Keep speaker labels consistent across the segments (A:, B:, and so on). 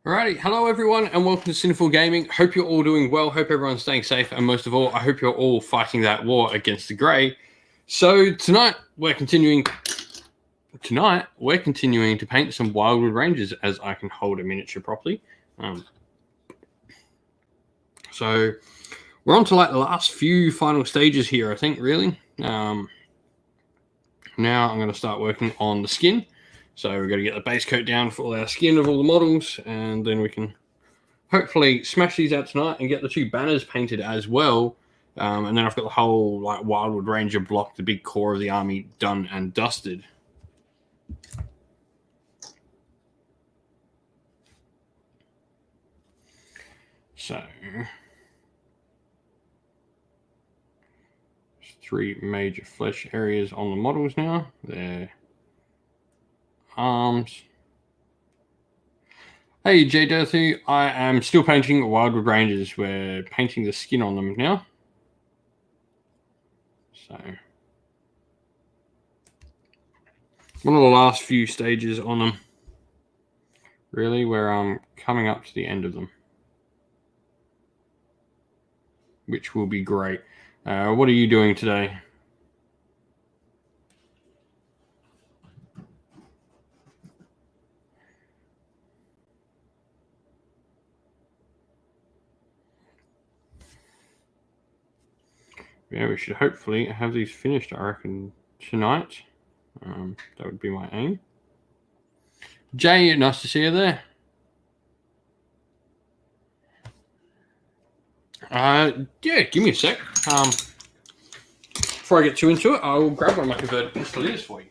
A: Alrighty, hello everyone and welcome to Sinful Gaming. Hope you're all doing well, hope everyone's staying safe, and most of all, I hope you're all fighting that war against the grey. So tonight we're continuing to paint some Wildwood Ranges as I can hold a miniature properly. So we're on to like the last few final stages here, I think, really. Now I'm going to start working on the skin. So we're going to get the base coat down for all our skin of all the models, and then we can hopefully smash these out tonight and get the two banners painted as well. And then I've got the whole like Wildwood Ranger block, the big core of the army, done and dusted. So, three major flesh areas on the models now. Their arms. Hey, J. Dirty, I am still painting Wildwood Rangers. We're painting the skin on them now. So, one of the last few stages on them, really, where I'm coming up to the end of them, which will be great. What are you doing today? Yeah, we should hopefully have these finished, I reckon, tonight. That would be my aim. Jay, nice to see you there. Yeah, give me a sec. Before I get too into it, I will grab one of my converted pistoliers for you.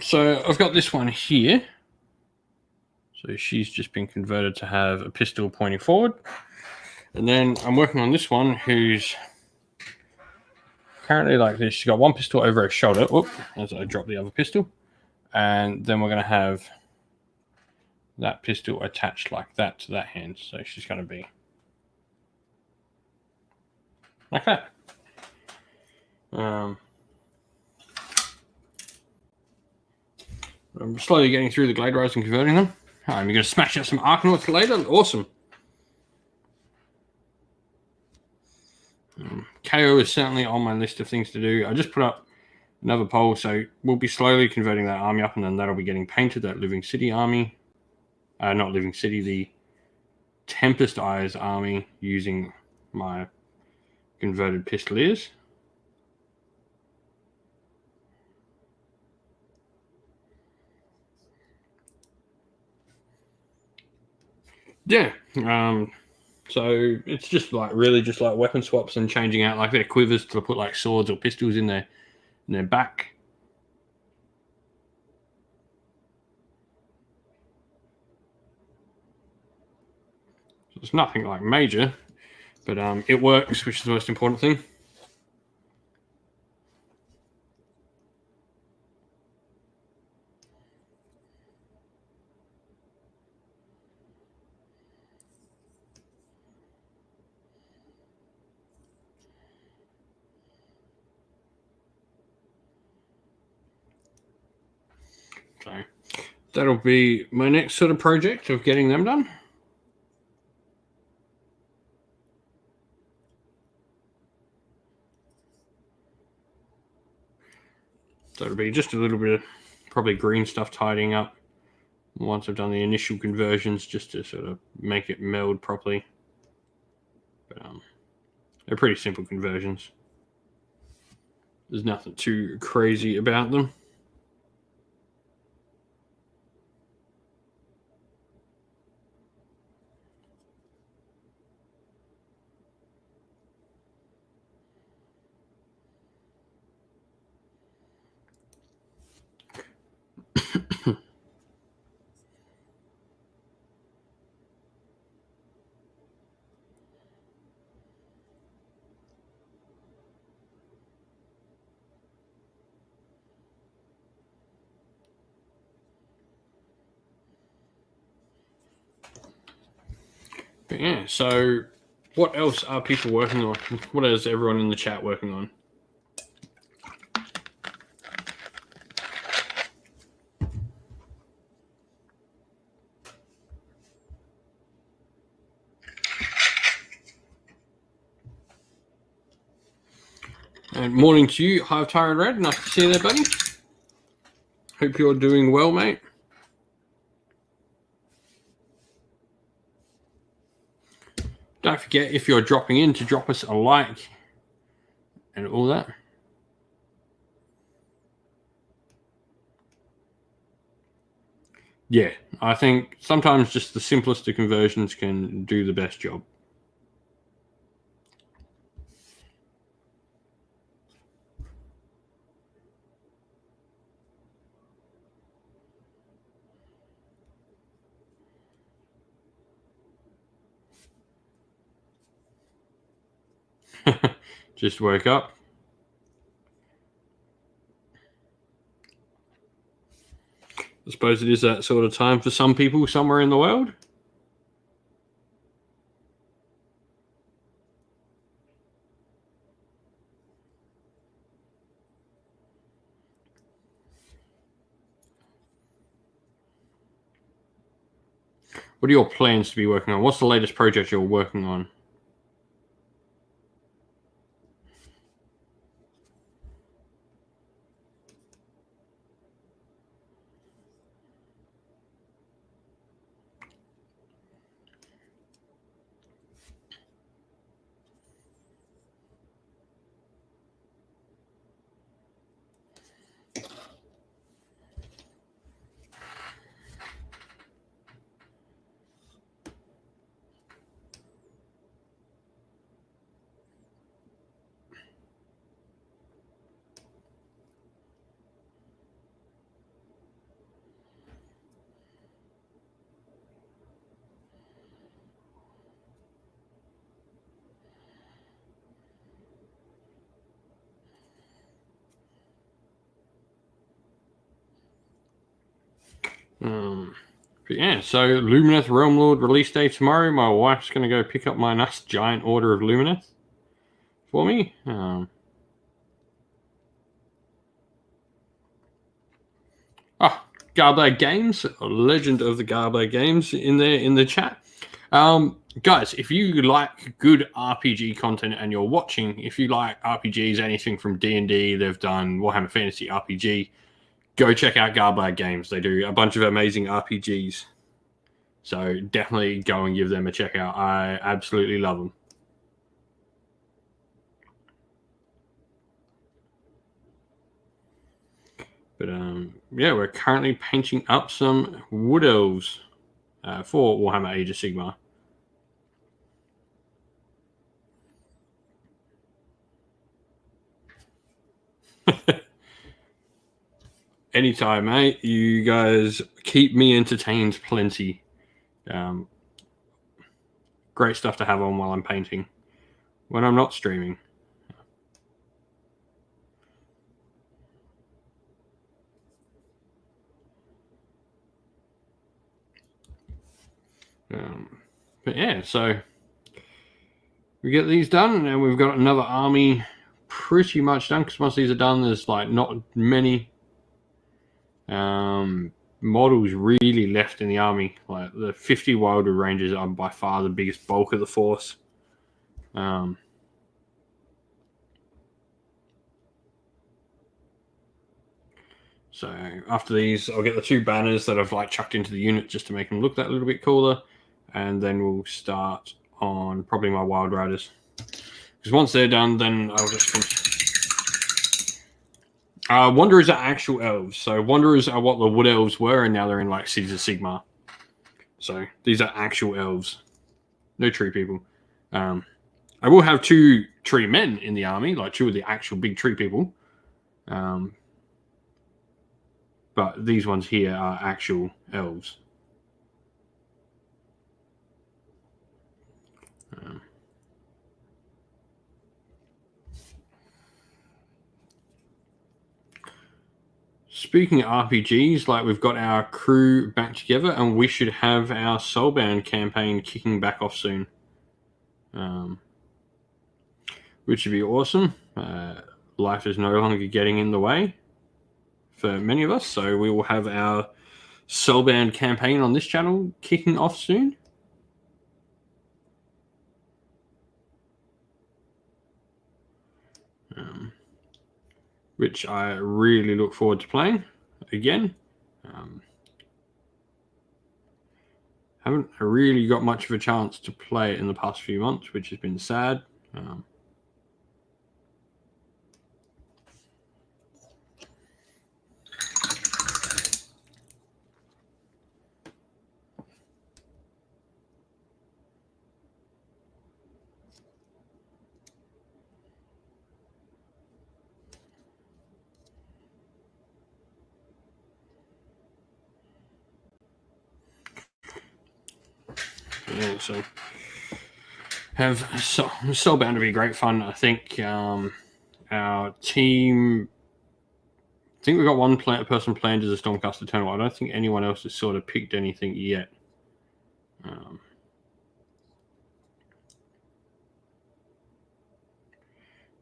A: So I've got this one here. So she's just been converted to have a pistol pointing forward. And then I'm working on this one who's currently like this. She's got one pistol over her shoulder. Whoop, as I drop the other pistol. And then we're going to have that pistol attached like that to that hand. So she's going to be like that. I'm slowly getting through the Glade Riders and converting them. You're going to smash out some Arkanauts later? Awesome. KO is certainly on my list of things to do. I just put up another poll, so we'll be slowly converting that army up, and then that'll be getting painted, that Living City army. Not Living City, the Tempest Eyes army, using my converted pistoliers. Yeah, so it's just like really just like weapon swaps and changing out like their quivers to put like swords or pistols in their back. So it's nothing like major, but it works, which is the most important thing. So that'll be my next sort of project of getting them done. So it'll be just a little bit of probably green stuff tidying up once I've done the initial conversions, just to sort of make it meld properly. But they're pretty simple conversions. There's nothing too crazy about them. But yeah, so what else are people working on? What is everyone in the chat working on? And morning to you, Hive Tyrant Red. Nice to see you there, buddy. Hope you're doing well, mate. Don't forget, if you're dropping in, to drop us a like and all that. Yeah, I think sometimes just the simplest of conversions can do the best job. Just woke up. I suppose it is that sort of time for some people somewhere in the world. What are your plans to be working on? What's the latest project you're working on? But yeah, so Lumineth Realm Lord release day tomorrow. My wife's going to go pick up my nice giant order of Lumineth for me. Garblade Games, legend of the Garblade Games in there in the chat. Guys, if you like good RPG content and you're watching, if you like RPGs, anything from D&D, they've done Warhammer Fantasy RPG, go check out Garblade Games. They do a bunch of amazing RPGs. So definitely go and give them a check out. I absolutely love them. But yeah, we're currently painting up some Wood Elves for Warhammer Age of Sigmar. Anytime, mate. You guys keep me entertained plenty. Great stuff to have on while I'm painting when I'm not streaming. But yeah, so we get these done, and we've got another army pretty much done, because once these are done, there's like not many models really left in the army. Like the 50 Wilder Rangers are by far the biggest bulk of the force. So after these, I'll get the 2 banners that I've like chucked into the unit just to make them look that little bit cooler, and then we'll start on probably my Wild Riders. Because once they're done, then I'll just finish. Wanderers are actual elves. So Wanderers are what the Wood Elves were, and now they're in like Cities of Sigmar. So these are actual elves. No tree people. I will have 2 tree men in the army, like 2 of the actual big tree people. But these ones here are actual elves. speaking of RPGs, like we've got our crew back together, and we should have our Soulbound campaign kicking back off soon, which would be awesome. Life is no longer getting in the way for many of us, so we will have our Soulbound campaign on this channel kicking off soon. Which I really look forward to playing again. Haven't really got much of a chance to play it in the past few months, which has been sad. Yeah, so Soulbound to be great fun. I think our team. I think we've got one person planned as a Stormcast Eternal. I don't think anyone else has sort of picked anything yet. But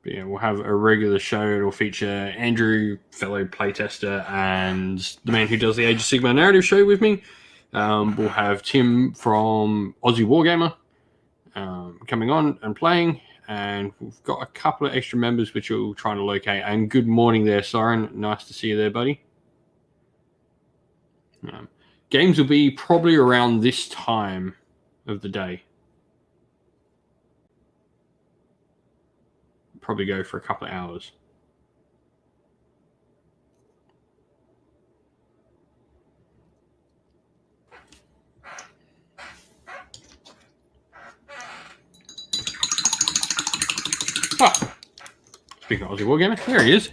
A: yeah, we'll have a regular show. It'll feature Andrew, fellow playtester, and the man who does the Age of Sigmar narrative show with me. We'll have Tim from Aussie Wargamer coming on and playing, and we've got a couple of extra members which we're trying to locate. And good morning there, Soren. Nice to see you there, buddy. Games will be probably around this time of the day. Probably go for a couple of hours. Speaking of Aussie Wargamer, there he is.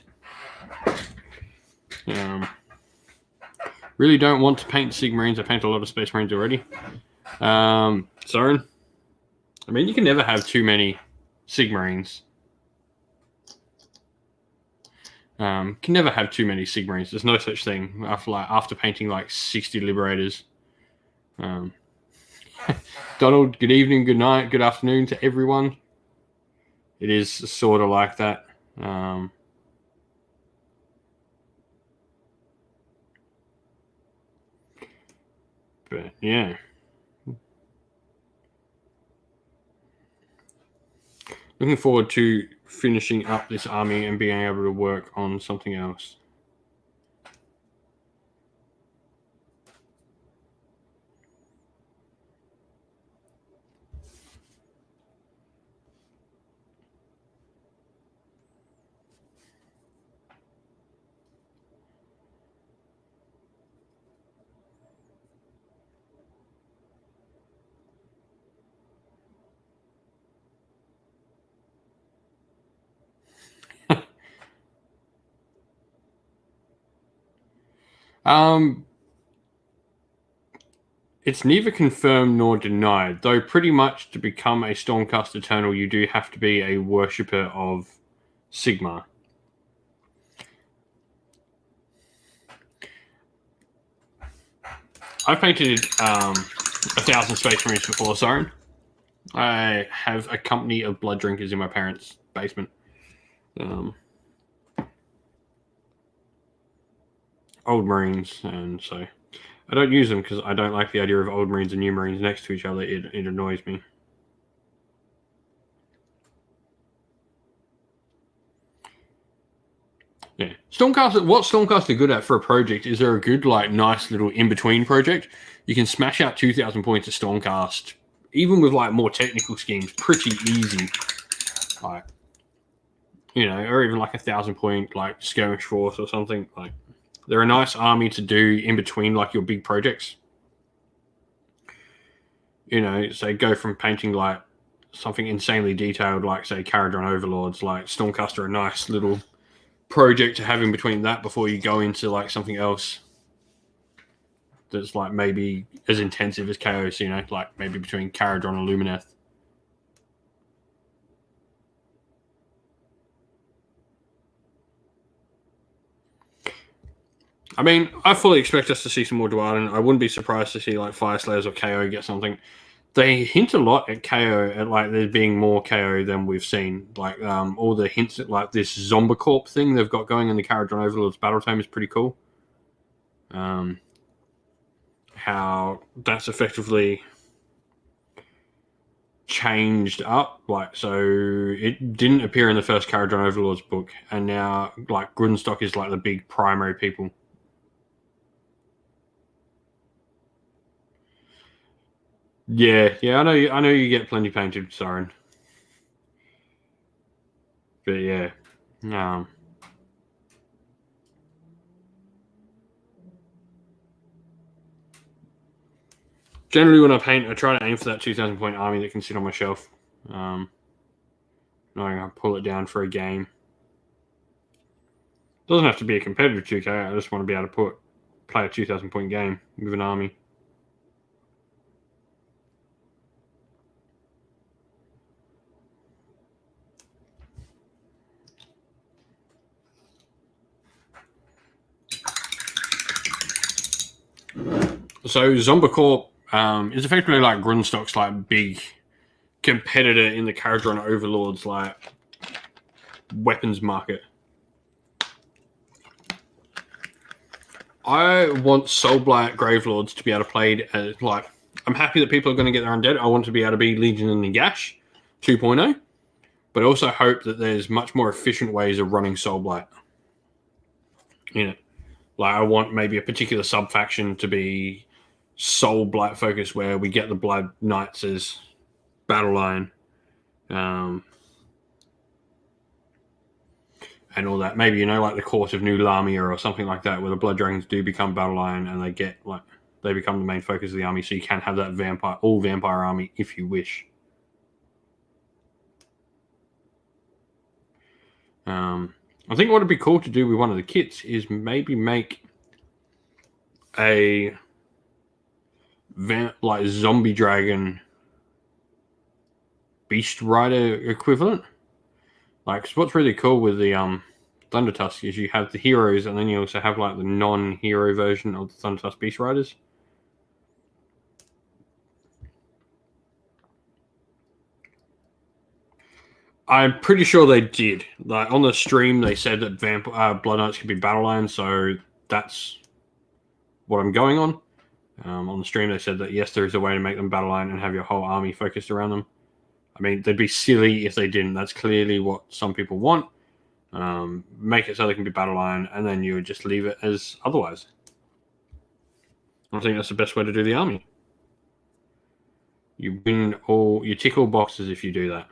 A: Really don't want to paint Sigmarines. I paint a lot of Space Marines already. Soren, I mean, you can never have too many Sigmarines. Can never have too many Sigmarines. There's no such thing. After painting like 60 Liberators. Donald, good evening, good night, good afternoon to everyone. It is sort of like that. But yeah. Looking forward to finishing up this army and being able to work on something else. It's neither confirmed nor denied, though pretty much to become a Stormcast Eternal, you do have to be a worshipper of Sigmar. I've painted 1,000 Space Marines before, Soren. I have a company of blood drinkers in my parents' basement. Old Marines, and so I don't use them because I don't like the idea of old Marines and new Marines next to each other. It annoys me. Yeah, Stormcast. What Stormcast are good at for a project is they're a good, like, nice little in-between project. You can smash out 2,000 points of Stormcast, even with like more technical schemes, pretty easy. Like, you know, or even like 1,000 point like skirmish force or something. Like, they're a nice army to do in between like your big projects. You know, say go from painting like something insanely detailed, like say Caradron Overlords, like Stormcast are a nice little project to have in between that before you go into like something else that's like maybe as intensive as Chaos, you know, like maybe between Caradron and Lumineth. I mean, I fully expect us to see some more Dwarden. I wouldn't be surprised to see like Fire Slayers or KO get something. They hint a lot at KO, at like there being more KO than we've seen. Like all the hints at like this Zombicorp thing they've got going in the Caradron Overlord's battle tome is pretty cool. How that's effectively changed up, like, so it didn't appear in the first Caradron Overlords book, and now like Grundstock is like the big primary people. Yeah, I know you get plenty painted, Siren. But yeah, generally when I paint, I try to aim for that 2,000 point army that can sit on my shelf. Knowing I pull it down for a game. Doesn't have to be a competitive 2K. I just want to be able to play a 2,000 point game with an army. So Zombicorp is effectively like Grundstock's like big competitor in the Caradron Overlords like weapons market. I want Soulblight Gravelords to be able to play as like. I'm happy that people are going to get their undead. I want to be able to be Legion and Nagash 2.0, but I also hope that there's much more efficient ways of running Soulblight. You know, like I want maybe a particular sub faction to be Soulblight focused, where we get the Blood Knights as battle line, and all that. Maybe like the Court of New Lamia or something like that, where the Blood Dragons do become battle line and they get like. They become the main focus of the army, so you can have that all vampire army if you wish. I think what would be cool to do with one of the kits is maybe make a like zombie dragon beast rider equivalent. Like, what's really cool with the Thundertusk is you have the heroes, and then you also have like the non-hero version of the Thundertusk beast riders. I'm pretty sure they did. Like on the stream, they said that Blood Knights could be battle lines, so that's what I'm going on. On the stream, they said that yes, there is a way to make them battle line and have your whole army focused around them. I mean, they'd be silly if they didn't. That's clearly what some people want. Make it so they can be battle line, and then you would just leave it as otherwise. I think that's the best way to do the army. You tick all boxes if you do that.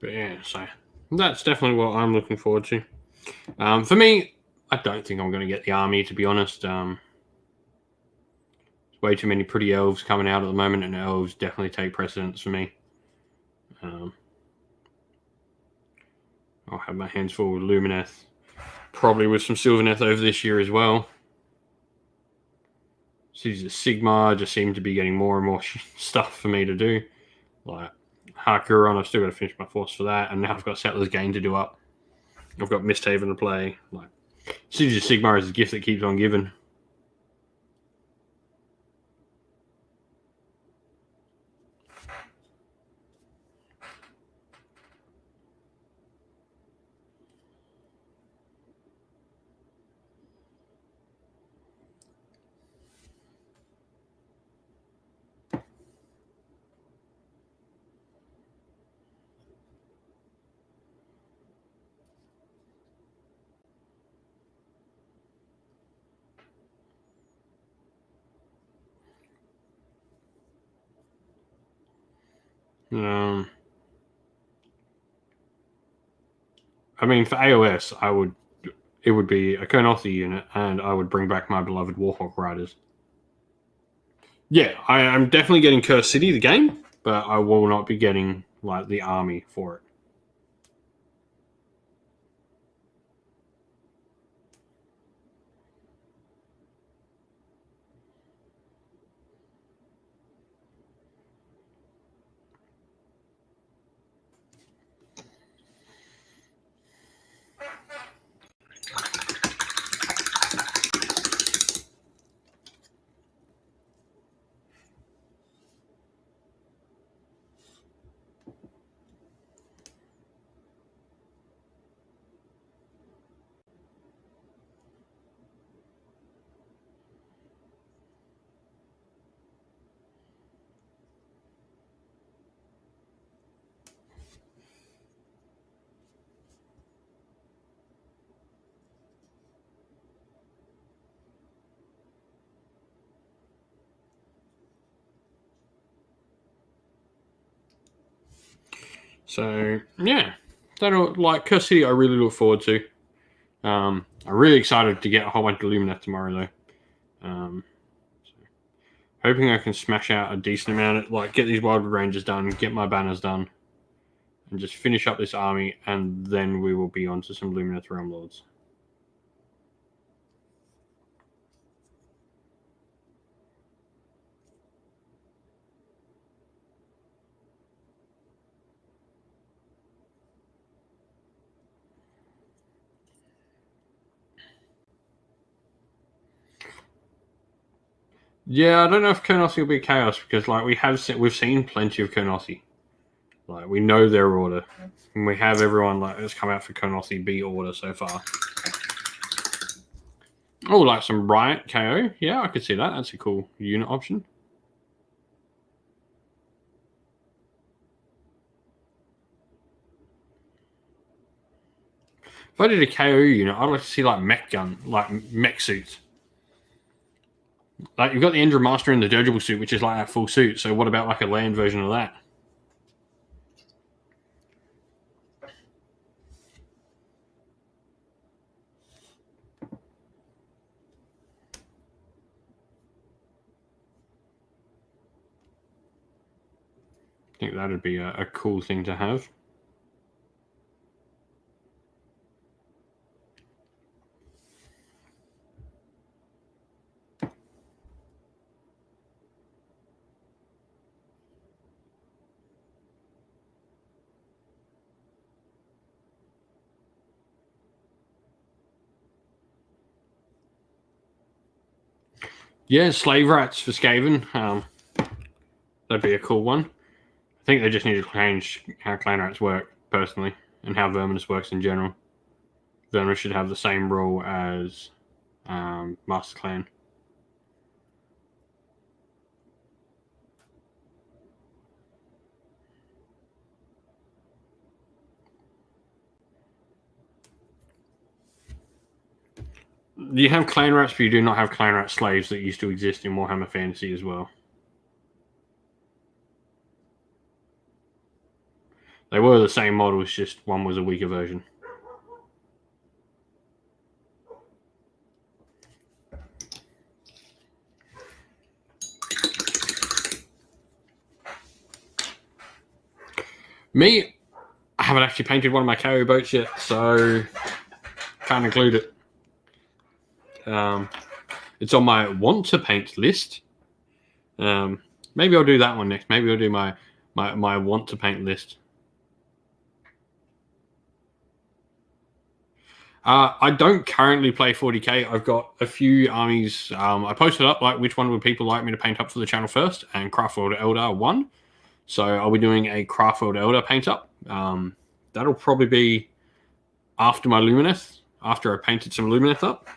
A: But yeah, so that's definitely what I'm looking forward to. For me, I don't think I'm going to get the army, to be honest. There's way too many pretty elves coming out at the moment, and elves definitely take precedence for me. I'll have my hands full with Lumineth, probably with some Sylvaneth over this year as well. Cities of Sigmar just seem to be getting more and more stuff for me to do. Like Hakuron, I've still got to finish my force for that, and now I've got Settlers Gain to do up. I've got Misthaven to play. Like Cities of Sigmar is a gift that keeps on giving. I mean, for AOS, it would be a Kernossi unit, and I would bring back my beloved Warhawk Riders. Yeah, I'm definitely getting Curse City, the game, but I will not be getting like the army for it. So yeah, that'll like Curse City. I really look forward to. I'm really excited to get a whole bunch of Lumineth tomorrow, though. So hoping I can smash out a decent amount of like get these Wildwood Rangers done, get my banners done, and just finish up this army, and then we will be on to some Lumineth Realm Lords. Yeah, I don't know if Kernossi will be Chaos because like we've seen plenty of Kernossi. Like we know their order, and we have everyone like that's come out for Kernossi B order so far. Oh, like some Riot KO. Yeah, I could see that. That's a cool unit option. If I did a KO unit, I'd like to see like mech suits. Like you've got the Endra Master in the dirigible suit, which is like that full suit. So what about like a land version of that? I think that'd be a cool thing to have. Yeah, slave rats for Skaven. That'd be a cool one. I think they just need to change how clan rats work personally, and how Verminus works in general. Verminus should have the same rule as Master Clan. You have clan rats, but you do not have clan rat slaves that used to exist in Warhammer Fantasy as well. They were the same models, just one was a weaker version. Me, I haven't actually painted one of my carrier boats yet, so can't include it. It's on my want to paint list. Maybe I'll do that one next. Maybe I'll do my want to paint list. I don't currently play 40k. I've got a few armies. I posted up like which one would people like me to paint up for the channel first, and Craftworld Elder won. So I'll be doing a Craftworld Elder paint up. That'll probably be after my Lumineth, after I painted some Lumineth up.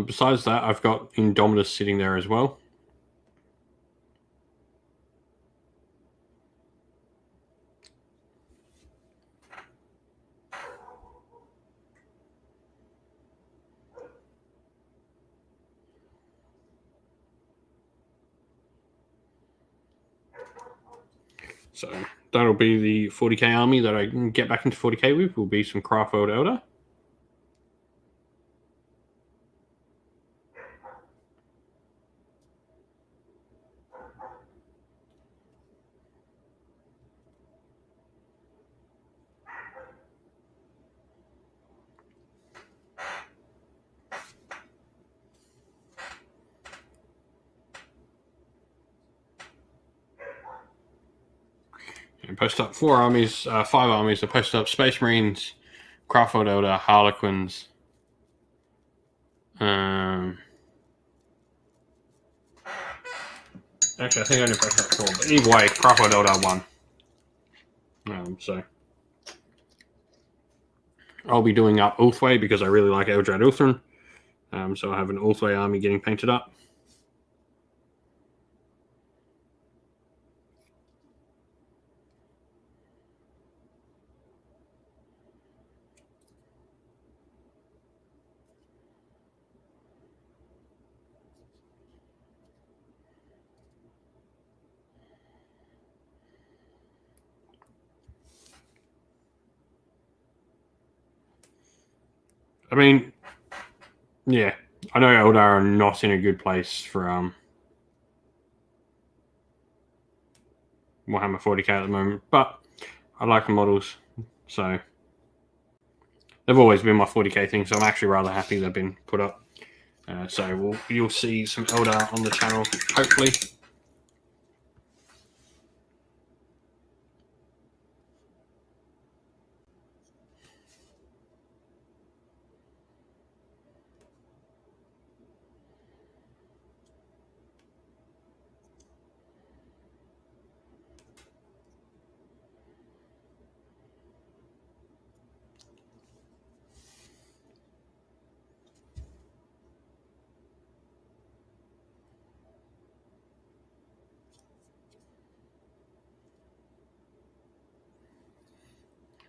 A: Besides that, I've got Indominus sitting there as well. So that'll be the 40k army that I can get back into 40k with. Will be some Craftworld Elder. And post up 5 armies. I post up Space Marines, Craftworld Elder, Harlequins. Actually, I think I only posted up 4. But either way, Craftworld Elder 1. So I'll be doing up Ulthway because I really like Eldrad Ulthran. So I have an Ulthway army getting painted up. I mean, yeah, I know Eldar are not in a good place for Warhammer 40k at the moment, but I like the models, so they've always been my 40k thing. So I'm actually rather happy they've been put up. So you'll see some Eldar on the channel, hopefully.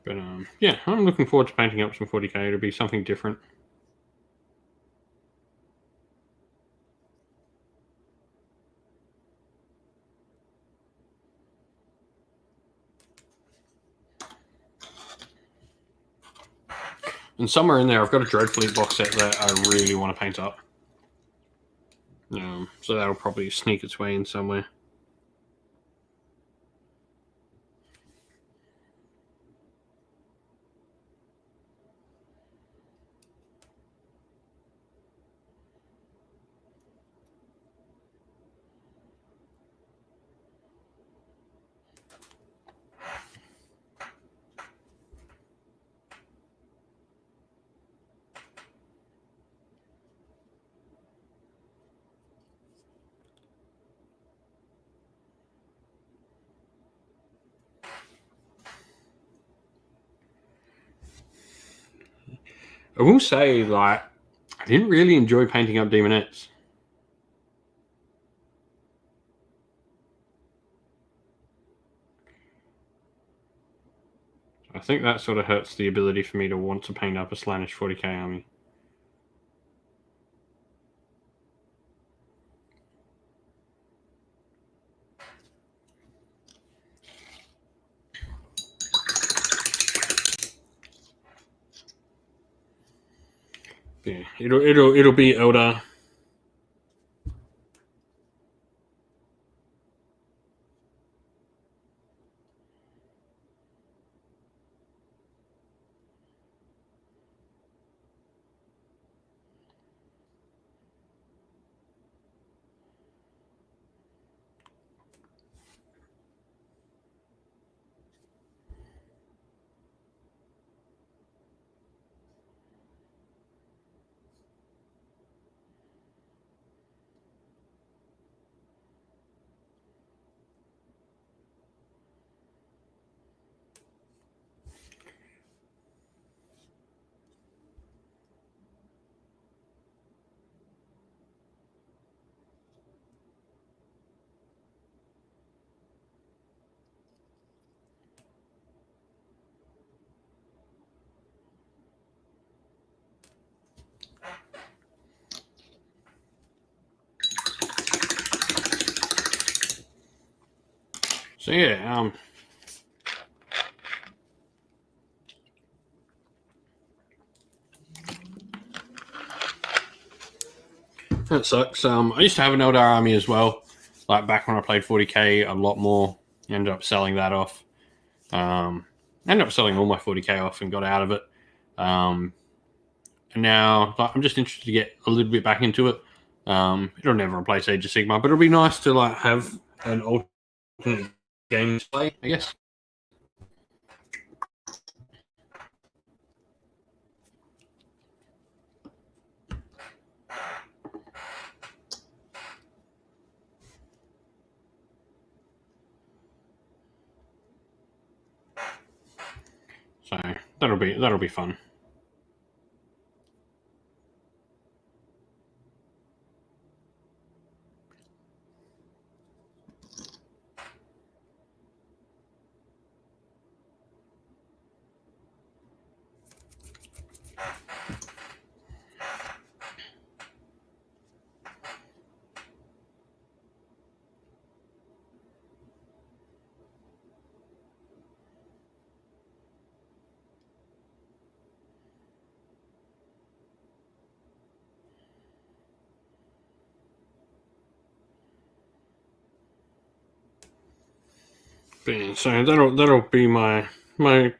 A: But yeah, I'm looking forward to painting up some 40k. It'll be something different. And somewhere in there, I've got a Dreadfleet box set that I really want to paint up. So that'll probably sneak its way in somewhere. I will say, like, I didn't really enjoy painting up Demonettes. I think that sort of hurts the ability for me to want to paint up a Slaanesh 40k army. Yeah, it'll be Eldar. So yeah, That sucks. I used to have an Eldar army as well. Like back when I played 40k a lot more. Ended up selling that off. Ended up selling all my 40k off and got out of it. And now like, I'm just interested to get a little bit back into it. It'll never replace Age of Sigmar, but it'll be nice to like have an alternate game to play, I guess. So that'll be fun. But yeah, so that'll be my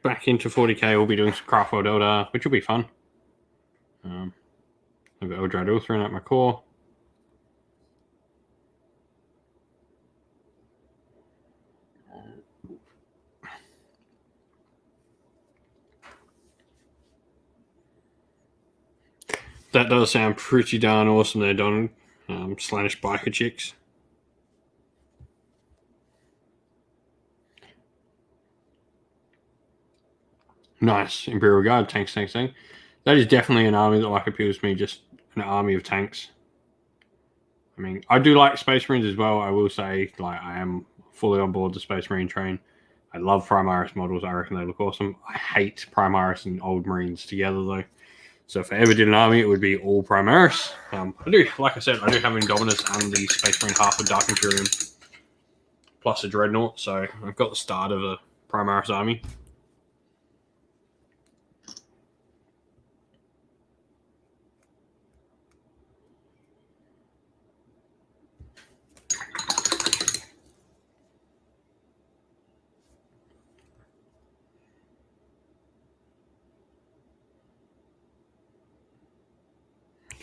A: back into 40k. We'll be doing some Craft World Eldar, which will be fun. I've got Eldrad Ulthuan at my core. That does sound pretty darn awesome there, Donald. Slanish biker chicks. Nice. Imperial Guard, tanks. That is definitely an army that like appeals to me, just an army of tanks. I mean, I do like Space Marines as well. I will say, like, I am fully on board the Space Marine train. I love Primaris models. I reckon they look awesome. I hate Primaris and Old Marines together, though. So if I ever did an army, it would be all Primaris. I do, like I said, I do have Indominus and the Space Marine half of Dark Imperium, plus a Dreadnought. So I've got the start of a Primaris army.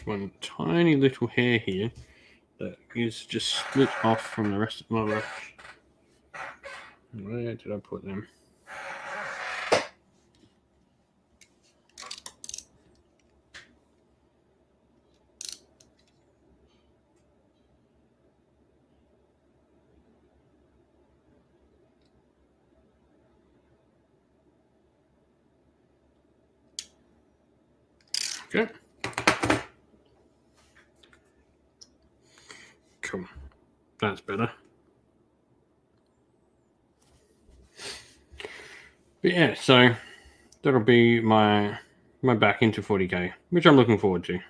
A: One tiny little hair here that is just split off from the rest of my brush. Where did I put them? Okay. Cool. That's better. But yeah, so that'll be my back into 40k, which I'm looking forward to.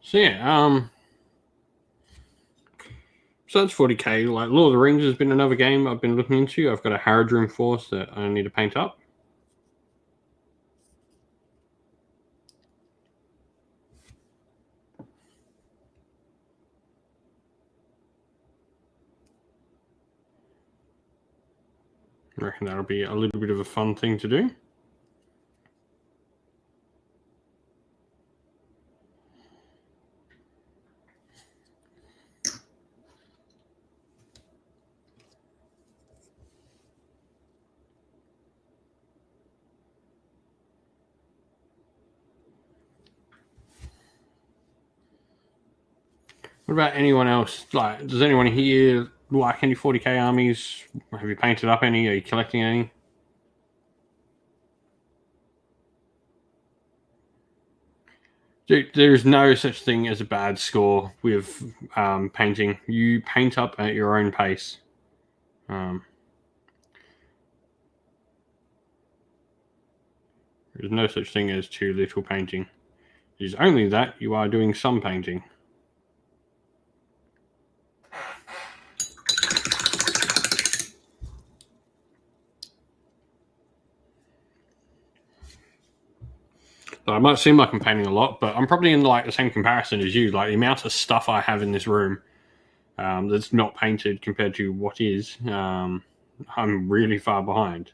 A: So yeah, so that's 40k. Like Lord of the Rings has been another game I've been looking into. I've got a Haradrim force that I need to paint up. I reckon that'll be a little bit of a fun thing to do. What about anyone else? Like, does anyone here like any 40k armies? Have you painted up any? Are you collecting any? There's no such thing as a bad score with painting. You paint up at your own pace. There's no such thing as too little painting. It is only that you are doing some painting. So it might seem like I'm painting a lot, but I'm probably in like the same comparison as you. Like the amount of stuff I have in this room that's not painted compared to what is, I'm really far behind.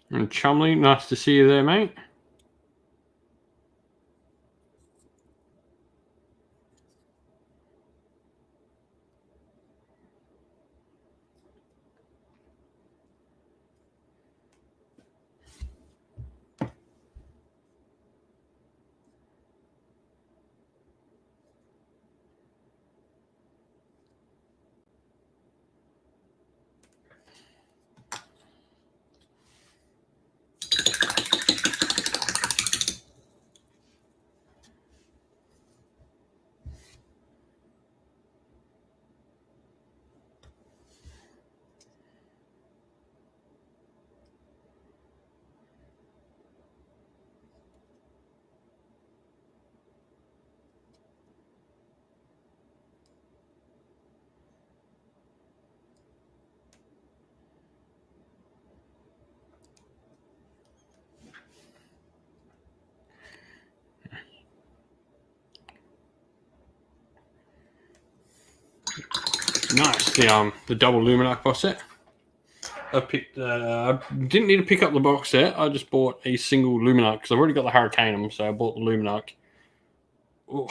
A: And Chumley, nice to see you there, mate. Nice, the double Luminac box set. I didn't need to pick up the box set. I just bought a single Luminac because I've already got the Hurricaneum, so I bought the Luminac. Oh,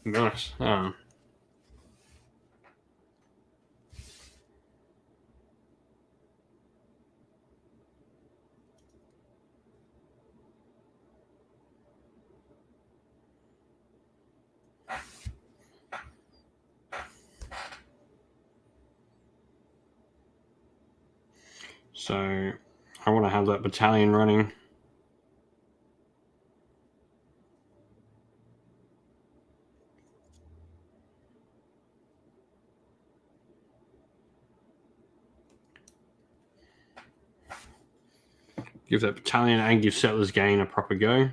A: nice. So I want to have that battalion running. Give that battalion and give Settlers Gain a proper go.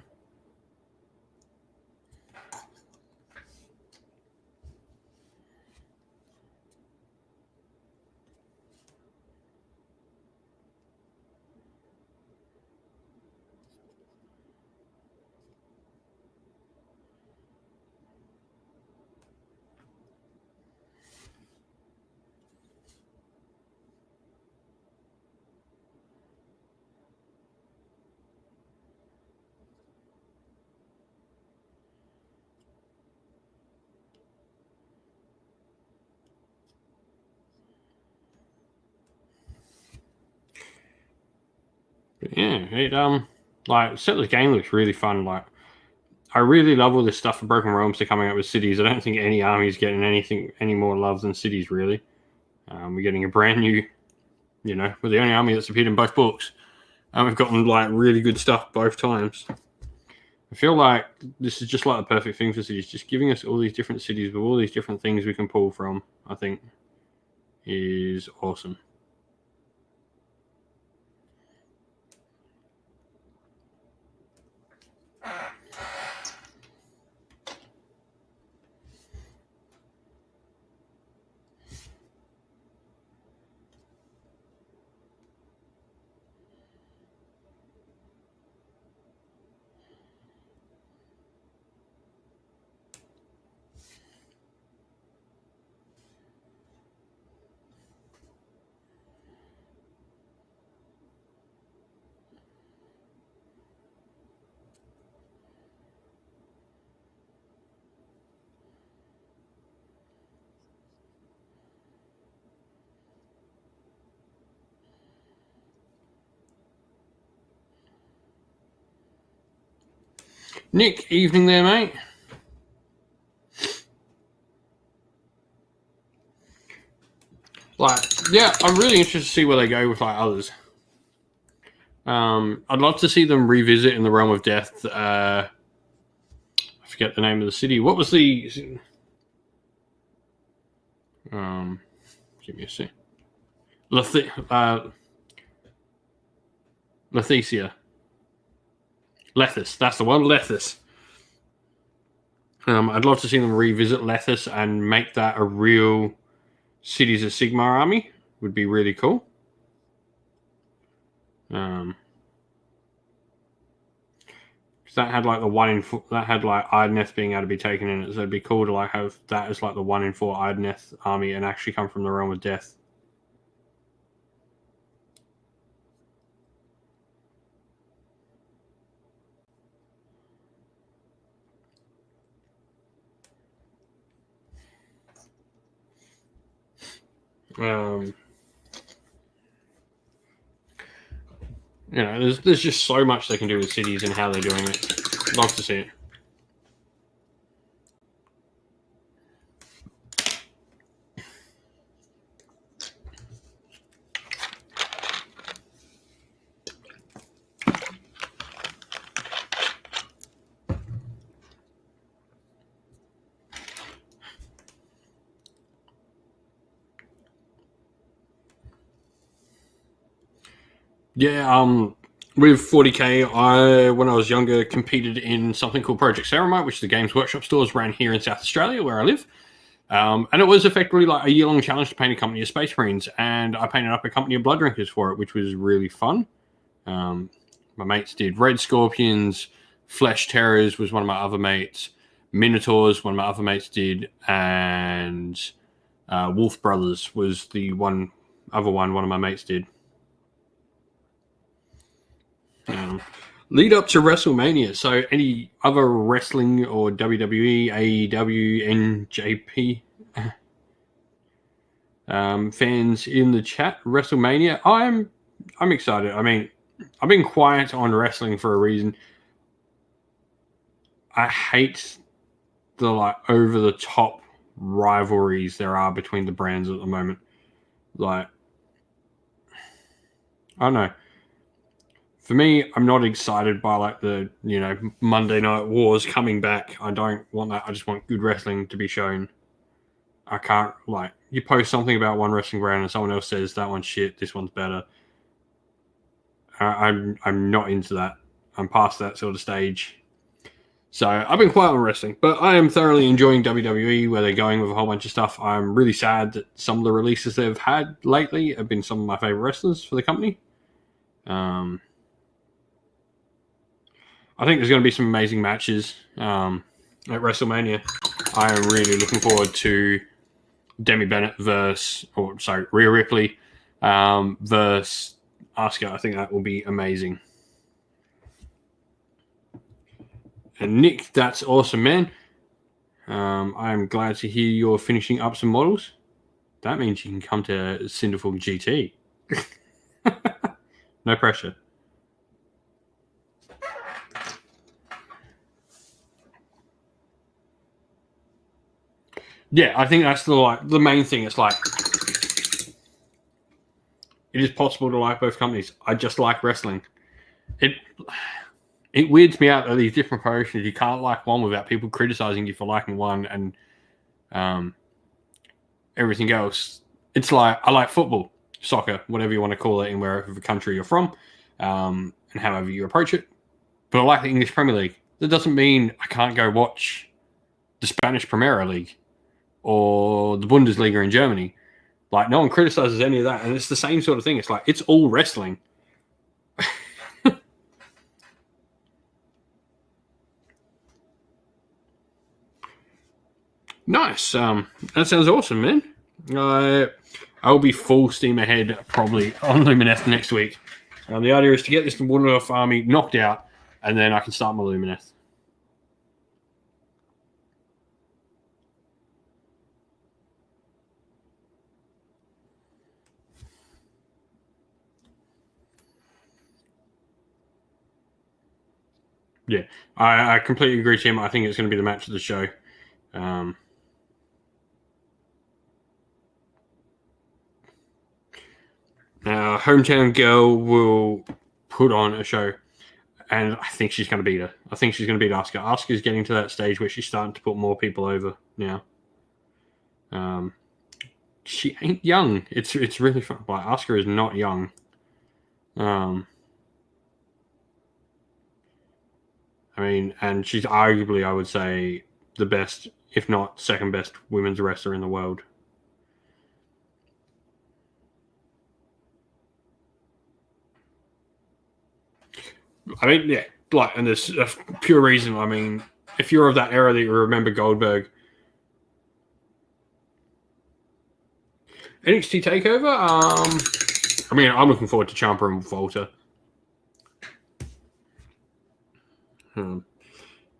A: But yeah, it like Settlers Game looks really fun. Like I really love all this stuff for Broken Realms to coming out with cities. I don't think any army is getting any more love than cities really. We're getting a brand new, we're the only army that's appeared in both books, and we've gotten like really good stuff both times. I feel like this is just like the perfect thing for cities, just giving us all these different cities with all these different things we can pull from. I think is awesome. Nick, evening there, mate. Like, yeah, I'm really interested to see where they go with like others. I'd love to see them revisit in the Realm of Death. I forget the name of the city. What was the? Give me a sec. Lethesia. Lethis. That's the one. Lethis. I'd love to see them revisit Lethis and make that a real Cities of Sigmar army. Would be really cool. That had like the 1 in 4, that had like Idoneth being able to be taken in it, so it'd be cool to like have that as like the 1 in 4 Idoneth army and actually come from the Realm of Death. You know, there's just so much they can do with cities and how they're doing it. Love to see it. Yeah, with 40k, when I was younger, competed in something called Project Ceramite, which the Games Workshop stores ran here in South Australia, where I live. And it was effectively like a year-long challenge to paint a company of Space Marines, and I painted up a company of Blood Drinkers for it, which was really fun. My mates did Red Scorpions, Flesh Terrors was one of my other mates, Minotaurs, one of my other mates did, and Wolf Brothers was the one of my mates did. Lead up to WrestleMania. So, any other wrestling or WWE, AEW, NJP fans in the chat? WrestleMania. I'm excited. I mean, I've been quiet on wrestling for a reason. I hate the like over the top rivalries there are between the brands at the moment. Like, I don't know. For me, I'm not excited by like the Monday Night Wars coming back. I don't want that. I just want good wrestling to be shown. I can't like you post something about one wrestling brand and someone else says that one's shit, this one's better. I'm not into that. I'm past that sort of stage. So I've been quiet on wrestling, but I am thoroughly enjoying WWE, where they're going with a whole bunch of stuff. I'm really sad that some of the releases they've had lately have been some of my favorite wrestlers for the company. I think there's going to be some amazing matches at WrestleMania. I am really looking forward to Demi Bennett Rhea Ripley versus Asuka. I think that will be amazing. And Nick, that's awesome, man. I am glad to hear you're finishing up some models. That means you can come to Cinderful GT. No pressure. Yeah, I think that's the main thing. It's like it is possible to like both companies. I just like wrestling. It weirds me out that these different promotions, you can't like one without people criticizing you for liking one and everything else. It's like I like football, soccer, whatever you want to call it in wherever country you're from, and however you approach it. But I like the English Premier League. That doesn't mean I can't go watch the Spanish Primera League or the Bundesliga in Germany. Like, no one criticizes any of that. And it's the same sort of thing. It's like, it's all wrestling. Nice. That sounds awesome, man. I'll be full steam ahead probably on Lumineth next week. The idea is to get this Woodenhof army knocked out, and then I can start my Lumineth. Yeah, I completely agree, Tim. I think it's going to be the match of the show. Hometown Girl will put on a show, and I think she's going to beat her. I think she's going to beat Asuka. Asuka's getting to that stage where she's starting to put more people over now. She ain't young. It's really fun. Like, Asuka is not young. I mean, and she's arguably, I would say, the best, if not second best, women's wrestler in the world. I mean, yeah, like, and there's a pure reason. I mean, if you're of that era that you remember Goldberg, NXT Takeover. I mean, I'm looking forward to Ciampa and Volta.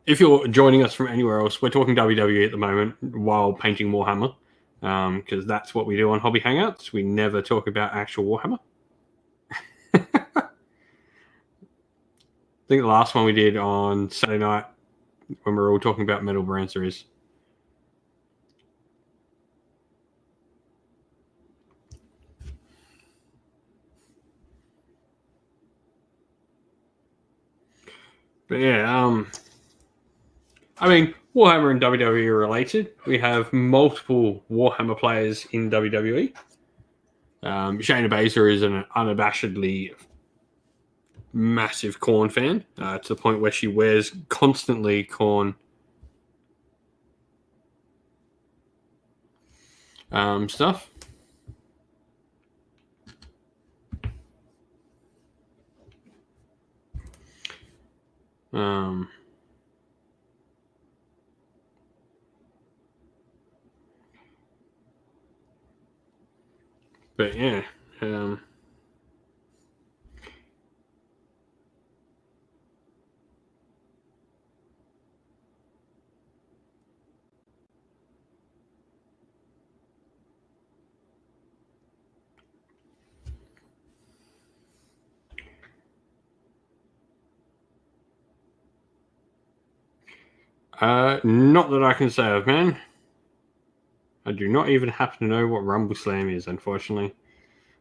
A: If you're joining us from anywhere else, we're talking WWE at the moment while painting Warhammer, because that's what we do on Hobby Hangouts. We never talk about actual Warhammer. I think the last one we did on Saturday night when we were all talking about Metal Brand Series. But yeah, I mean, Warhammer and WWE are related. We have multiple Warhammer players in WWE. Shayna Baszler is an unabashedly massive Korn fan, to the point where she wears constantly Korn stuff. But yeah, not that I can say of, man. I do not even happen to know what Rumble Slam is, unfortunately.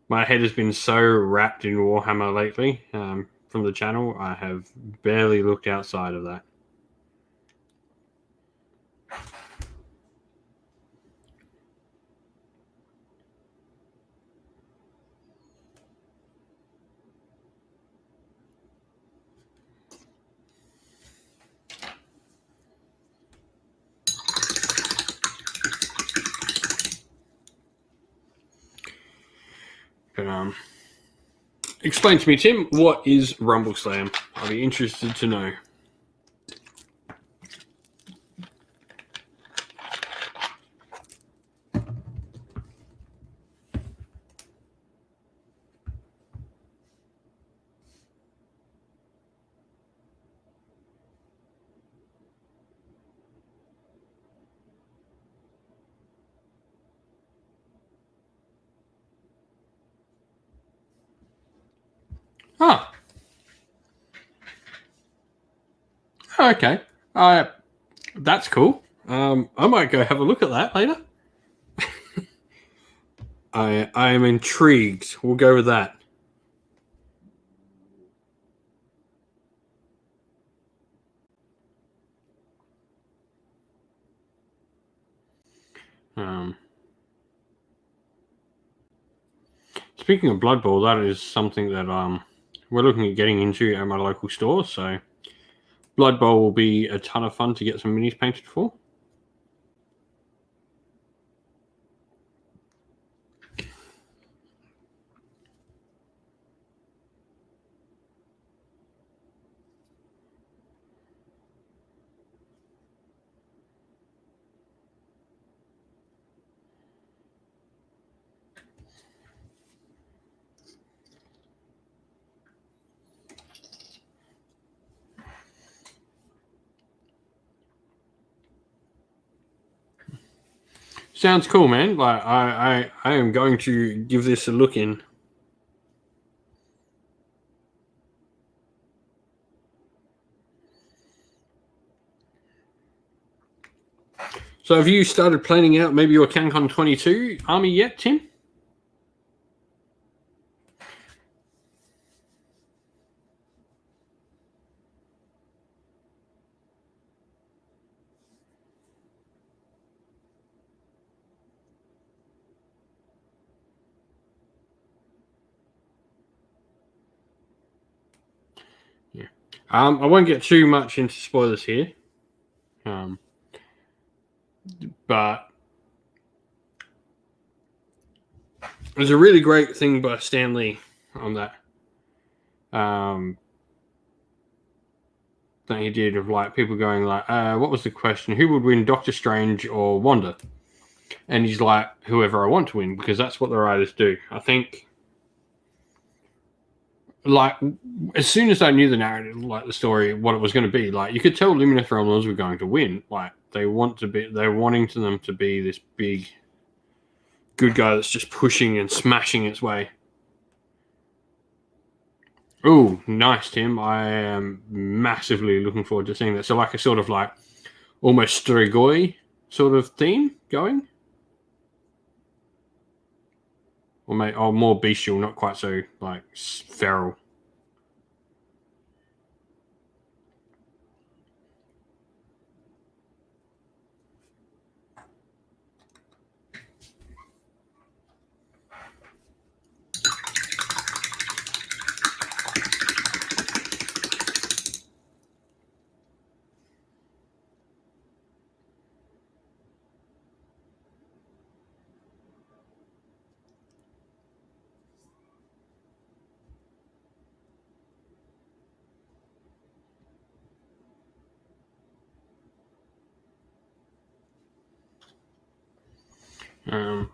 A: My head has been so wrapped in Warhammer lately from the channel, I have barely looked outside of that. But explain to me, Tim, what is Rumble Slam? I'll be interested to know. Ah, okay. That's cool. I might go have a look at that later. I am intrigued. We'll go with that. Speaking of Blood Bowl, that is something that we're looking at getting into at my local store. So Blood Bowl will be a ton of fun to get some minis painted for. Sounds cool, man. Like I am going to give this a look in. So have you started planning out maybe your CanCon 22 army yet, Tim? Yeah. I won't get too much into spoilers here. But there's a really great thing by Stan Lee on that. That he did of like people going like, what was the question? Who would win, Doctor Strange or Wanda? And he's like, whoever I want to win, because that's what the writers do. I think, like, as soon as I knew the narrative, like the story, what it was going to be, like you could tell Lumineth Realms were going to win. Like they're wanting them to be this big good guy that's just pushing and smashing its way. Oh, nice, Tim. I am massively looking forward to seeing that. So like a sort of like almost Strigoi sort of theme going. Or more bestial, not quite so like feral.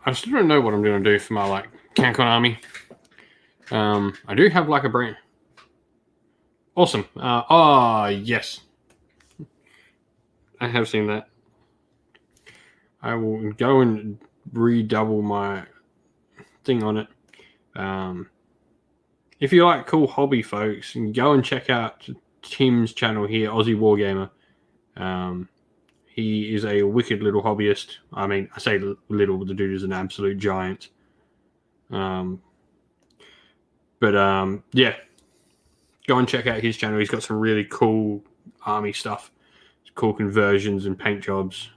A: I still don't know what I'm going to do for my like CanCon army. I do have like a brand. Awesome. Yes. I have seen that. I will go and redouble my thing on it. If you like cool hobby, folks, go and check out Tim's channel here, Aussie Wargamer. He is a wicked little hobbyist. I mean, I say little, but the dude is an absolute giant. Yeah, go and check out his channel. He's got some really cool army stuff, cool conversions and paint jobs.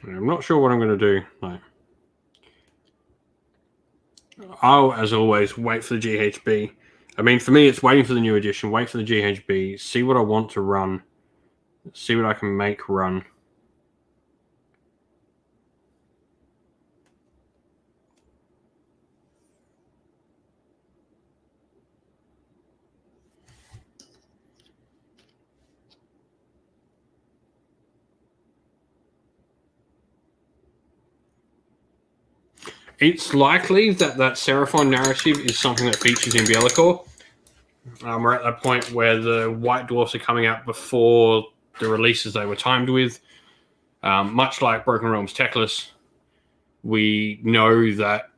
A: I'm not sure what I'm going to do. Like, I'll, as always, wait for the GHB. I mean, for me, it's waiting for the new edition, wait for the GHB, see what I want to run, see what I can make run. It's likely that Seraphon narrative is something that features in Biellicor. We're at that point where the White Dwarfs are coming out before the releases they were timed with. Much like Broken Realms Techless, we know that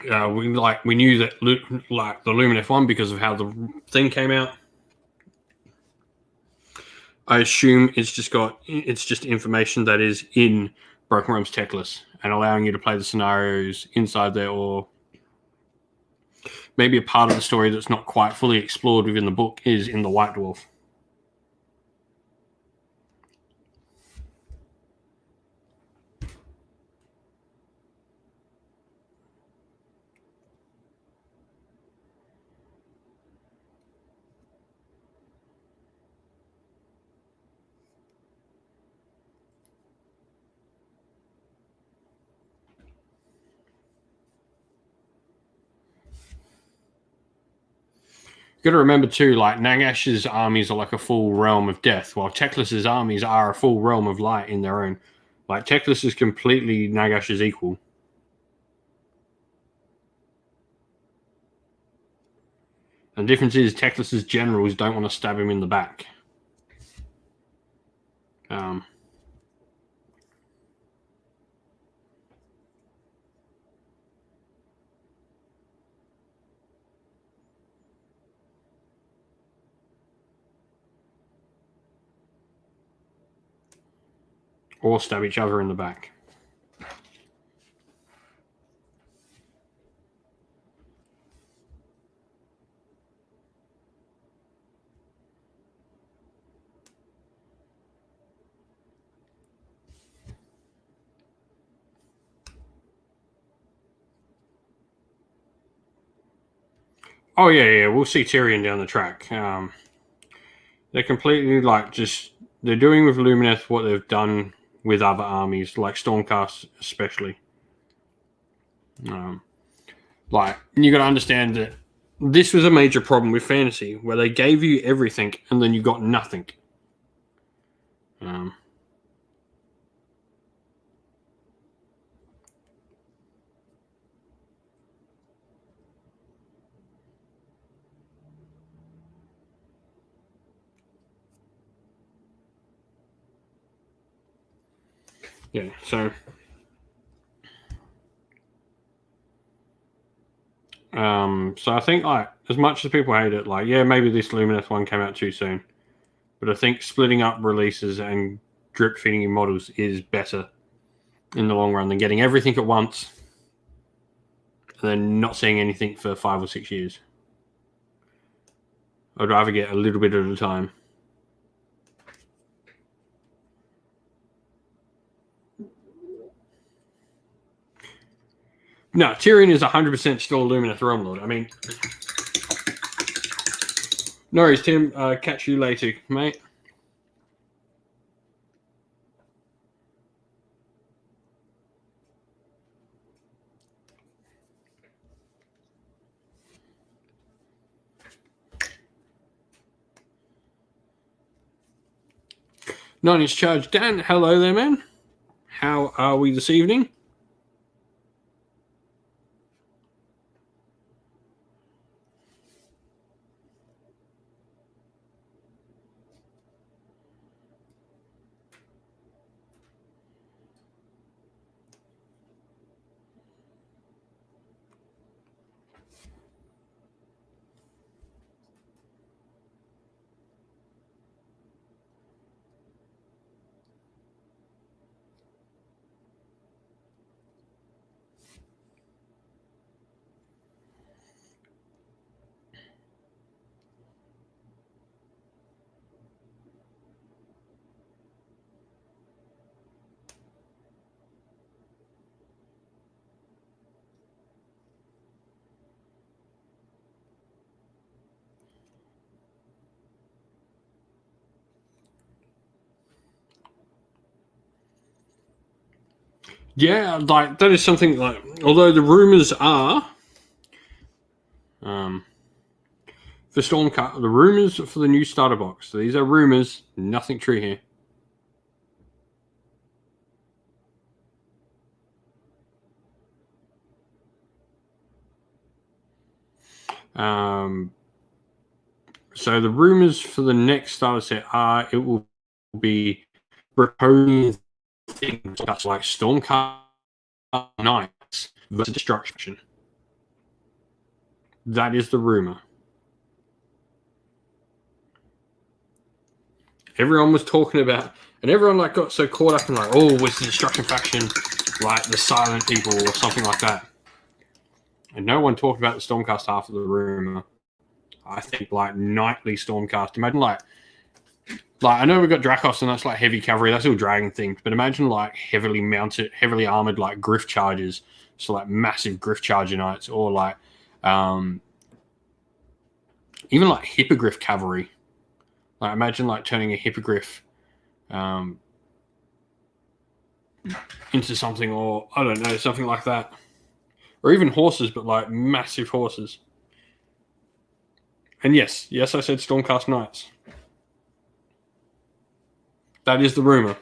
A: we knew that like the Lumineth one because of how the thing came out. I assume it's just information that is in Broken Realms Techless and allowing you to play the scenarios inside there, or maybe a part of the story that's not quite fully explored within the book is in the White Dwarf. Got to remember too, like Nagash's armies are like a full realm of death, while Techless's armies are a full realm of light in their own. Like Techless is completely Nagash's equal. And the difference is Techless's generals don't want to stab him in the back. or stab each other in the back. Oh yeah, we'll see Tyrion down the track. They're completely like they're doing with Lumineth what they've done with other armies, like Stormcast especially. Like you got to understand that this was a major problem with fantasy, where they gave you everything and then you got nothing. Yeah, so I think like as much as people hate it, like yeah, maybe this Lumineth one came out too soon, but I think splitting up releases and drip feeding your models is better in the long run than getting everything at once and then not seeing anything for 5 or 6 years. I'd rather get a little bit at a time. No, Tyrion is 100% still a Lumineth Realm Lord. I mean, no worries, Tim. Catch you later, mate. Nine-inch charge, Dan. Hello there, man. How are we this evening? Yeah, like that is something like. Although the rumors are, for Stormcast, the rumors for the new starter box. So these are rumors, nothing true here. So the rumors for the next starter set are it will be draconian things like Stormcast Knights versus Destruction. That is the rumor. Everyone was talking about, and everyone like got so caught up in like, oh, was the Destruction faction like the Silent People or something like that? And no one talked about the Stormcast half of the rumor. I think like nightly Stormcast. Imagine like I know we've got Dracos and that's like heavy cavalry. That's all dragon themed. But imagine like heavily mounted, heavily armored like Griff chargers. So like massive Griff charger knights, or like even like Hippogriff cavalry. Like imagine like turning a Hippogriff into something, or I don't know, something like that. Or even horses, but like massive horses. And yes, I said Stormcast Knights. That is the rumor.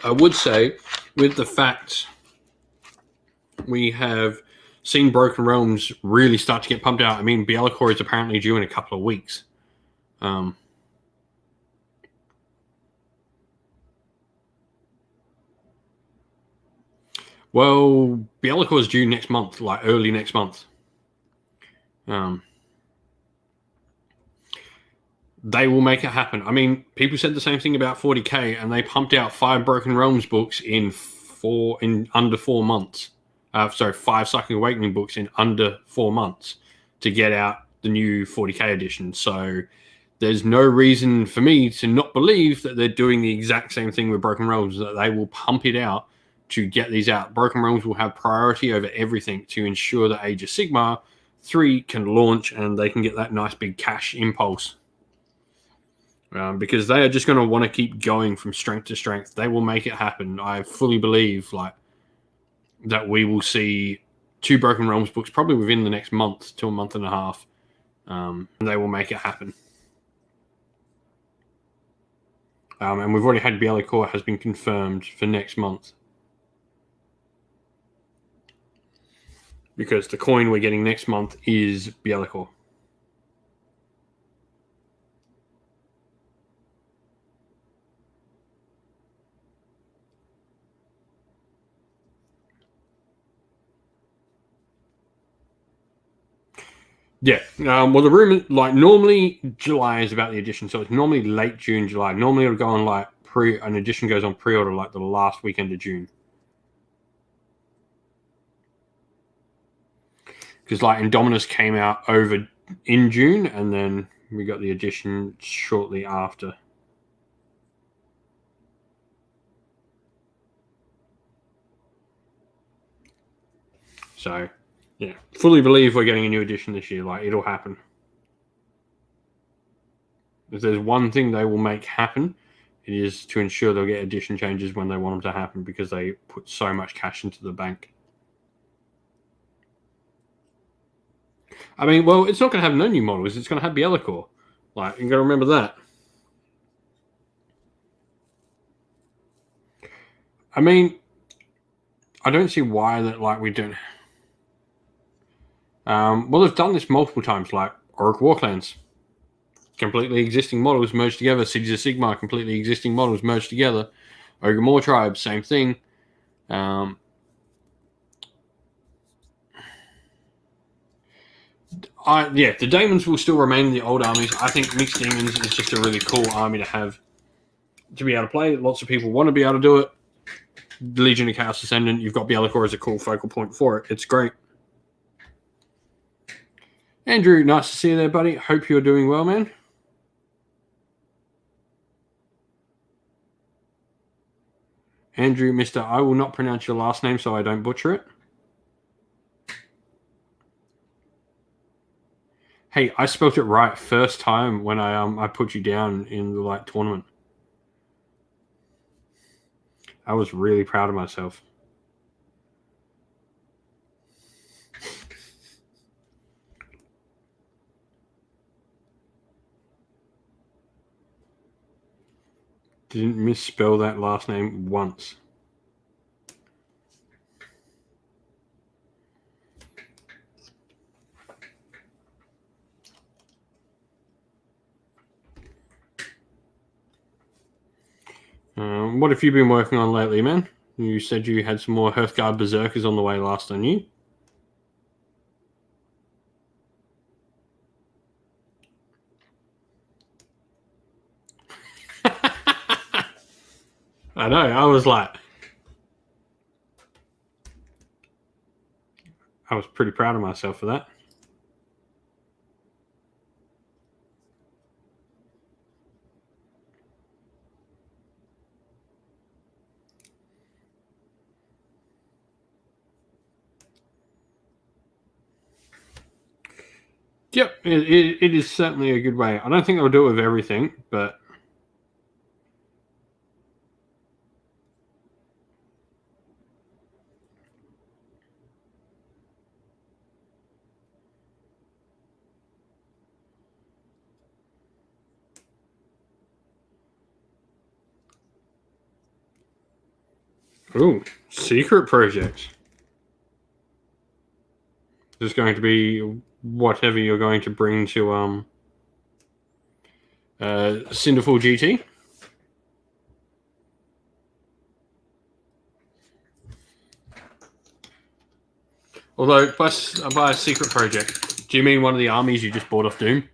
A: I would say, with the fact we have seen Broken Realms really start to get pumped out. I mean, Bielacor is apparently due in a couple of weeks. Well, Bieliko's due next month, like early next month. They will make it happen. I mean, people said the same thing about 40k, and they pumped out 5 Broken Realms books in under 4 months. 5 Sucking Awakening books in under 4 months to get out the new 40k edition. So there's no reason for me to not believe that they're doing the exact same thing with Broken Realms, that they will pump it out to get these out. Broken Realms will have priority over everything to ensure that Age of Sigmar 3 can launch and they can get that nice big cash impulse. Because they are just going to want to keep going from strength to strength. They will make it happen. I fully believe that we will see 2 Broken Realms books probably within the next month to a month and a half. And they will make it happen. And we've already had Bielikor has been confirmed for next month. Because the coin we're getting next month is Bielikor. Yeah. Well, the rumor, like, normally July is about the edition, so it's normally late June, July. Normally it'll go on like an edition goes on pre-order like the last weekend of June. Because like Indominus came out over in June, and then we got the edition shortly after. So, yeah, fully believe we're getting a new edition this year. Like, it'll happen. If there's one thing they will make happen, it is to ensure they'll get edition changes when they want them to happen, because they put so much cash into the bank. I mean, well, it's not going to have no new models. It's going to have Bielikor. Like, you got to remember that. I mean, I don't see why that, like, we don't. Well, they've done this multiple times, like Orc Warclans. Completely existing models merged together. Cities of Sigmar, completely existing models merged together. Ogre Moor Tribes, same thing. Yeah, the Daemons will still remain in the old armies. I think Mixed Demons is just a really cool army to have, to be able to play. Lots of people want to be able to do it. Legion of Chaos Ascendant, you've got Bielikor as a cool focal point for it. It's great. Andrew, nice to see you there, buddy. Hope you're doing well, man. Andrew, Mr. I will not pronounce your last name so I don't butcher it. Hey, I spelled it right first time when I put you down in the tournament. I was really proud of myself. Didn't misspell that last name once. What have you been working on lately, man? You said you had some more Hearthguard Berserkers on the way last I knew. I know, I was pretty proud of myself for that. Yep, it is certainly a good way. I don't think I'll do it with everything, but ooh, secret projects. There's going to be whatever you're going to bring to Cinderfall GT. Although, by a secret project, do you mean one of the armies you just bought off Doom?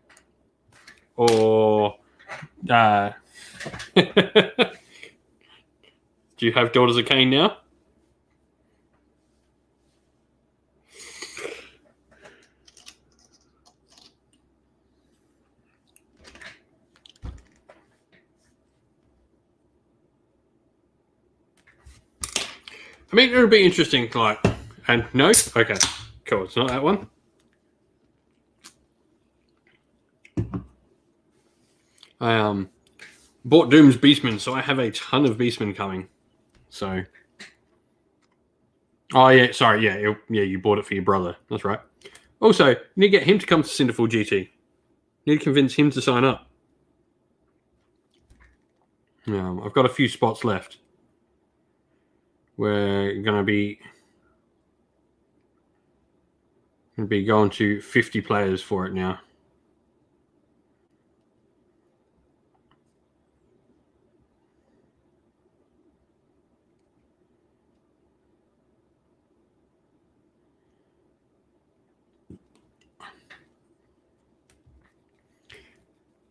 A: Or do you have Daughters of Cain now? I mean, it would be interesting, like, and no? Okay, cool, it's not that one. I bought Doom's Beastmen, so I have a ton of Beastmen coming. So, oh yeah, sorry, yeah, you bought it for your brother. That's right. Also, you need to get him to come to Cinderful GT. You need to convince him to sign up. I've got a few spots left. We're gonna be going to 50 players for it now.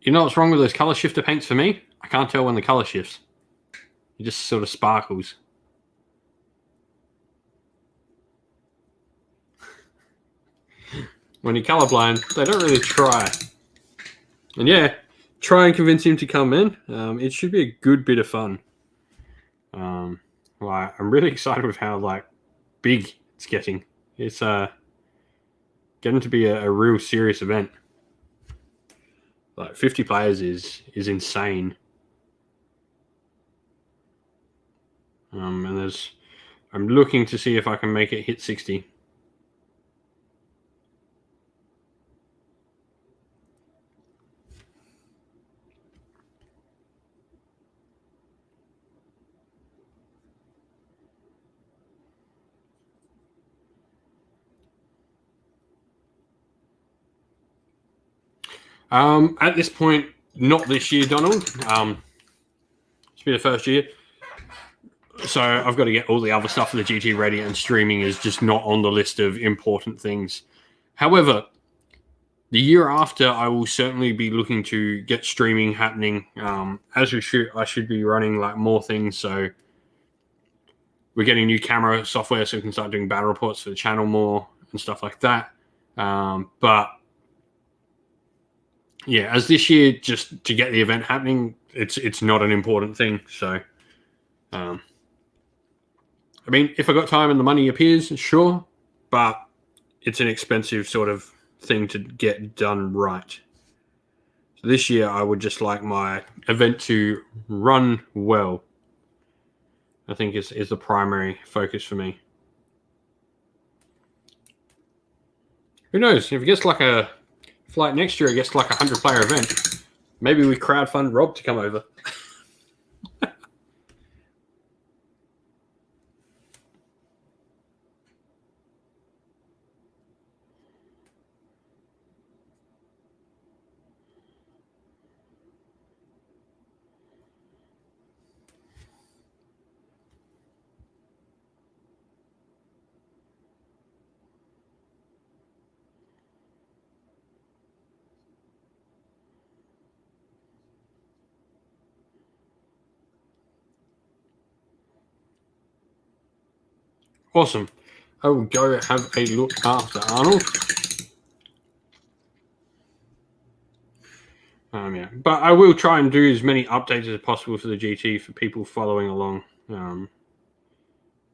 A: You know what's wrong with those color shifter paints for me? I can't tell when the color shifts. It just sort of sparkles. When you're colorblind, they don't really try. And yeah, try and convince him to come in. It should be a good bit of fun. Like, I'm really excited with how like big it's getting. It's getting to be a real serious event. Like 50 players is insane. And I'm looking to see if I can make it hit 60. At this point, not this year, Donald. It's been the first year. So I've got to get all the other stuff for the GT ready, and streaming is just not on the list of important things. However, the year after, I will certainly be looking to get streaming happening. As we shoot, I should be running like more things. So we're getting new camera software so we can start doing battle reports for the channel more and stuff like that. But yeah, as this year, just to get the event happening, it's not an important thing. So, I mean, if I got time and the money appears, sure, but it's an expensive sort of thing to get done right. So this year, I would just like my event to run well. I think is the primary focus for me. Who knows? If it gets like a flight next year, it gets like a 100-player event. Maybe we crowdfund Rob to come over. Awesome. I will go have a look after Arnold. Yeah, but I will try and do as many updates as possible for the GT for people following along.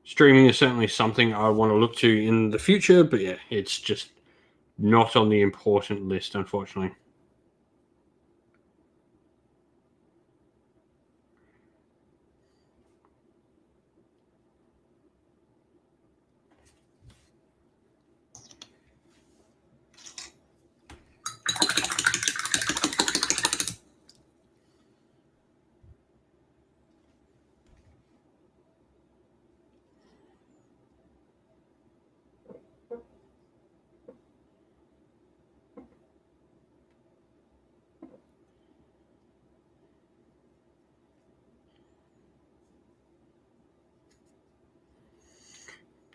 A: Streaming is certainly something I want to look to in the future, but yeah, it's just not on the important list, unfortunately.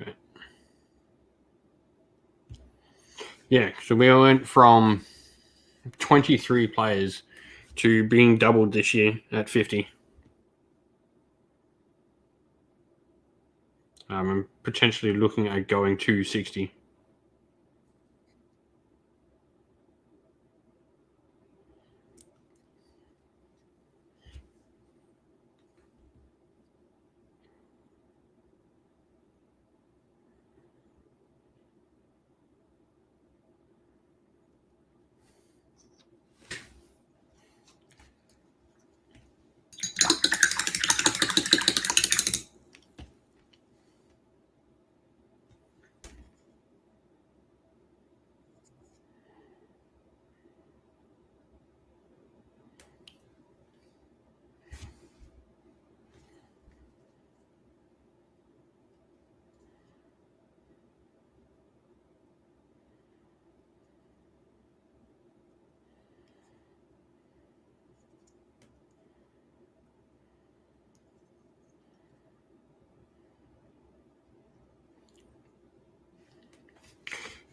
A: Okay. Yeah, so we went from 23 players to being doubled this year at 50. I'm potentially looking at going to 60.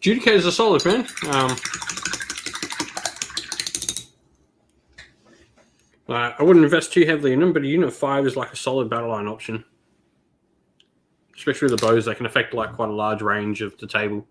A: Judicators are solid, man. I wouldn't invest too heavily in them, but a unit 5 is like a solid battle line option. Especially with the bows, they can affect like quite a large range of the table.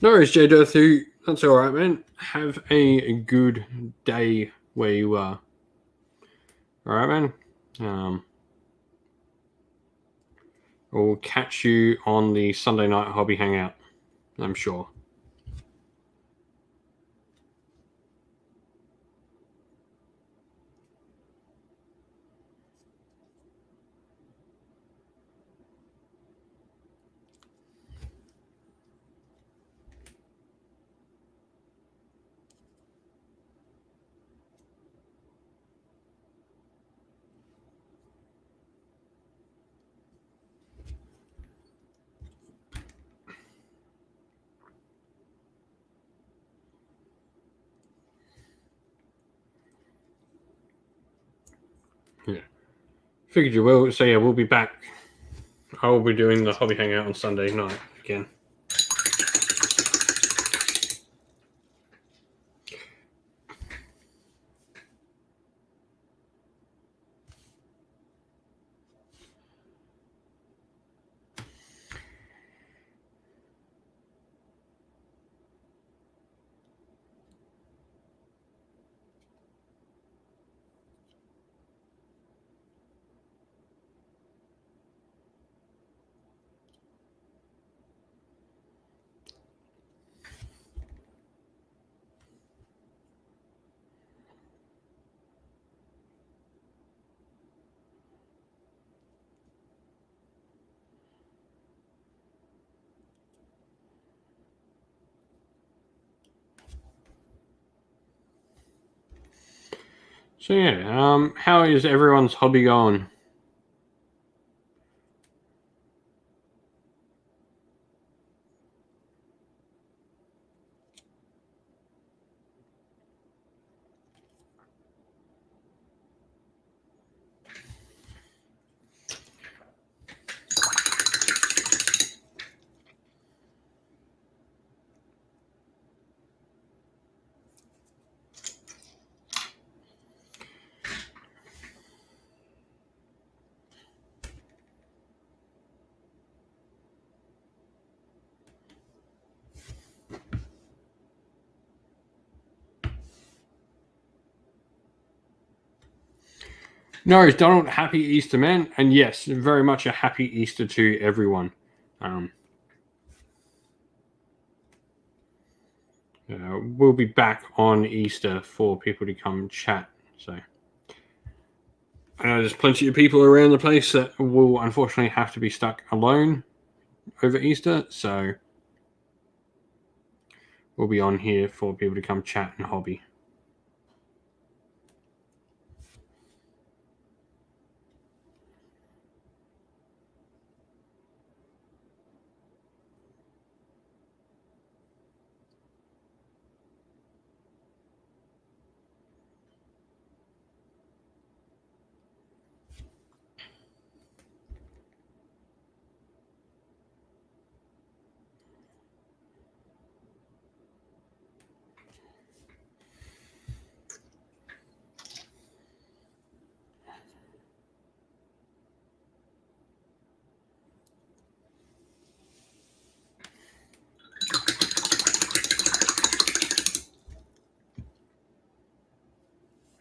A: No worries, J Dirthu. That's all right, man. Have a good day where you are. All right, man. We'll catch you on the Sunday night hobby hangout, I'm sure. Yeah. Figured you will. So yeah, we'll be back. I will be doing the hobby hangout on Sunday night again. So yeah, how is everyone's hobby going? No, Donald, happy Easter, man. And yes, very much a happy Easter to everyone. We'll be back on Easter for people to come chat. So I know there's plenty of people around the place that will unfortunately have to be stuck alone over Easter, so we'll be on here for people to come chat and hobby.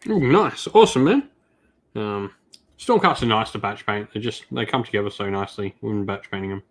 A: Oh, nice. Awesome, man. Stormcasts are nice to batch paint. They come together so nicely when batch painting them.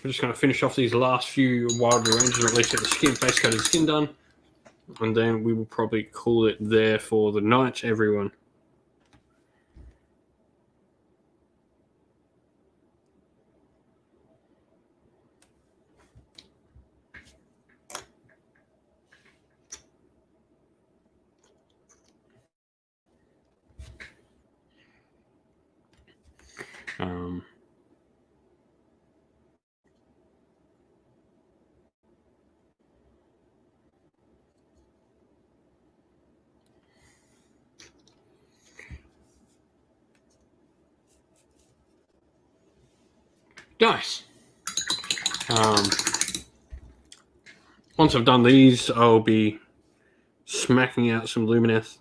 A: We're just going to finish off these last few wild ranges, or at least get the base coated skin done, and then we will probably call it there for the night, everyone. Nice. Once I've done these, I'll be smacking out some Lumineth.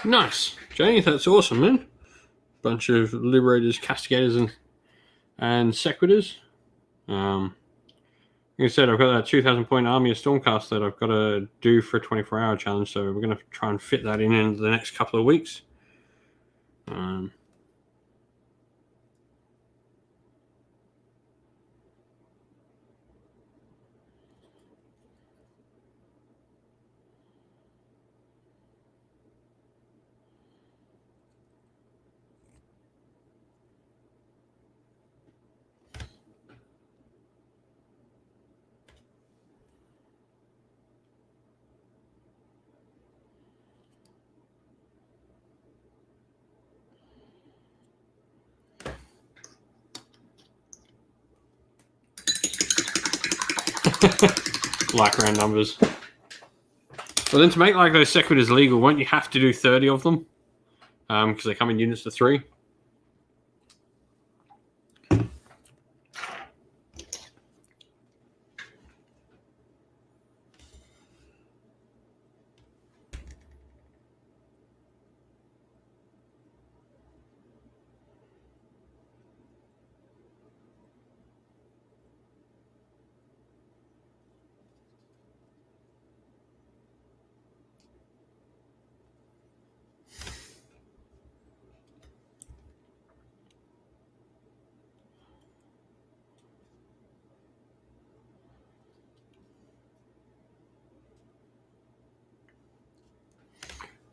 A: Nice, Jay. That's awesome, man. Bunch of Liberators, Castigators, and Sequitors. Like I said, I've got that 2,000 point army of Stormcast that I've got to do for a 24-hour challenge, so we're going to try and fit that in the next couple of weeks. Like round numbers. Well, then to make like those Sequitors legal, won't you have to do 30 of them? Because they come in units of 3.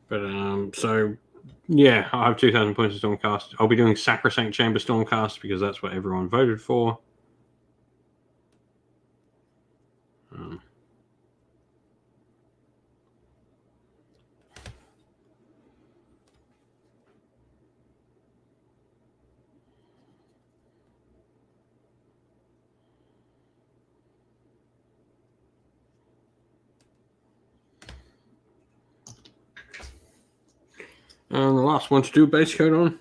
A: But so yeah, I have 2,000 points of Stormcast. I'll be doing Sacrosanct Chamber Stormcast because that's what everyone voted for. And the last one to do base code on.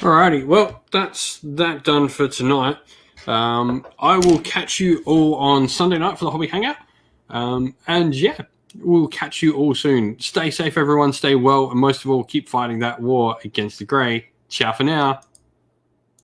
A: Alrighty, well, that's that done for tonight. I will catch you all on Sunday night for the Hobby Hangout. And yeah, we'll catch you all soon. Stay safe, everyone. Stay well. And most of all, keep fighting that war against the grey. Ciao for now.